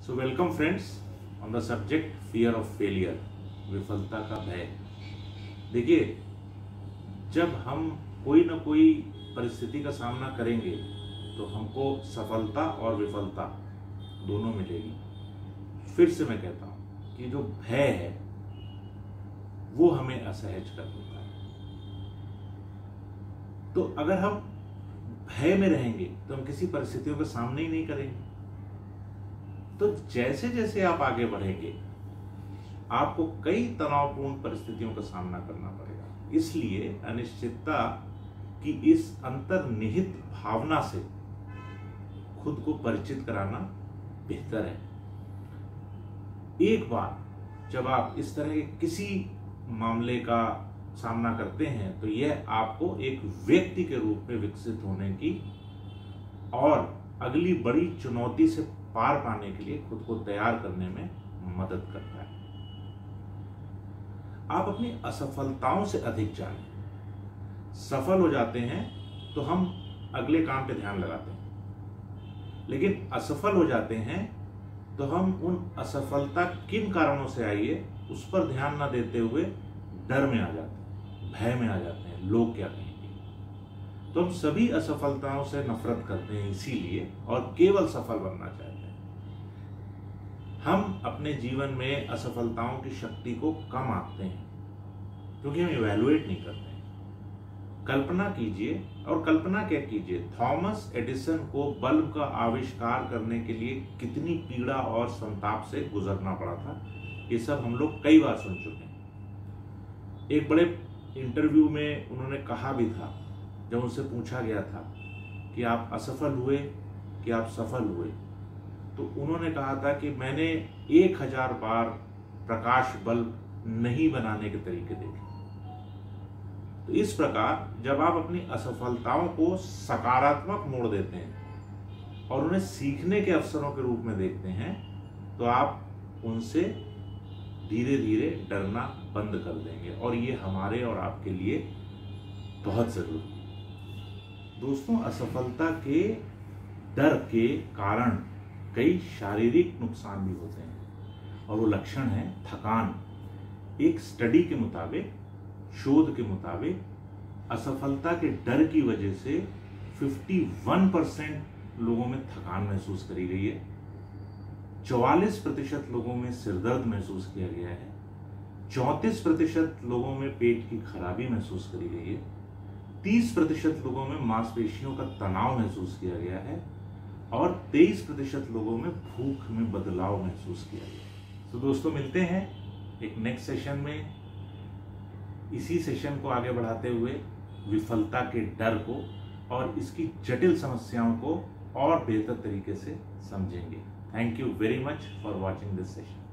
So welcome friends on the subject fear of failure, विफलता का भय। देखिए, जब हम कोई ना कोई परिस्थिति का सामना करेंगे तो हमको सफलता और विफलता दोनों मिलेगी। फिर से मैं कहता हूं कि जो भय है वो हमें असहज कर देता है। तो अगर हम भय में रहेंगे तो हम किसी परिस्थितियों का सामना ही नहीं करेंगे। तो जैसे जैसे आप आगे बढ़ेंगे आपको कई तनावपूर्ण परिस्थितियों का सामना करना पड़ेगा। इसलिए अनिश्चितता की इस अंतर्निहित भावना से खुद को परिचित कराना बेहतर है। एक बार जब आप इस तरह के किसी मामले का सामना करते हैं तो यह आपको एक व्यक्ति के रूप में विकसित होने की और अगली बड़ी चुनौती से पार पाने के लिए खुद को तैयार करने में मदद करता है। आप अपनी असफलताओं से अधिक जानें। सफल हो जाते हैं तो हम अगले काम पे ध्यान लगाते हैं, लेकिन असफल हो जाते हैं तो हम उन असफलता किन कारणों से आई है उस पर ध्यान न देते हुए डर में आ जाते हैं, भय में आ जाते हैं, लोग क्या कहेंगे। तो हम सभी असफलताओं से नफरत करते हैं इसीलिए और केवल सफल बनना चाहते हैं। हम अपने जीवन में असफलताओं की शक्ति को कम आंकते हैं क्योंकि हम इवैल्यूएट नहीं करते हैं। कल्पना कीजिए, और कल्पना क्या कीजिए, थॉमस एडिसन को बल्ब का आविष्कार करने के लिए कितनी पीड़ा और संताप से गुजरना पड़ा था। ये सब हम लोग कई बार सुन चुके हैं। एक बड़े इंटरव्यू में उन्होंने कहा भी था, जब उनसे पूछा गया था कि आप असफल हुए कि आप सफल हुए, तो उन्होंने कहा था कि मैंने 1000 बार प्रकाश बल्ब नहीं बनाने के तरीके देखे। तो इस प्रकार जब आप अपनी असफलताओं को सकारात्मक मोड़ देते हैं और उन्हें सीखने के अवसरों के रूप में देखते हैं तो आप उनसे धीरे धीरे डरना बंद कर देंगे, और ये हमारे और आपके लिए बहुत जरूरी है। दोस्तों, असफलता के डर के कारण कई शारीरिक नुकसान भी होते हैं और वो लक्षण है थकान। एक स्टडी के मुताबिक, शोध के मुताबिक, असफलता के डर की वजह से 51% लोगों में थकान महसूस करी गई है, 44% लोगों में सिरदर्द महसूस किया गया है, 34% लोगों में पेट की खराबी महसूस करी गई है, 30% लोगों में मांसपेशियों का तनाव महसूस किया गया है और 23% लोगों में भूख में बदलाव महसूस किया गया। तो दोस्तों, मिलते हैं एक नेक्स्ट सेशन में। इसी सेशन को आगे बढ़ाते हुए विफलता के डर को और इसकी जटिल समस्याओं को और बेहतर तरीके से समझेंगे। Thank you very much for watching this session.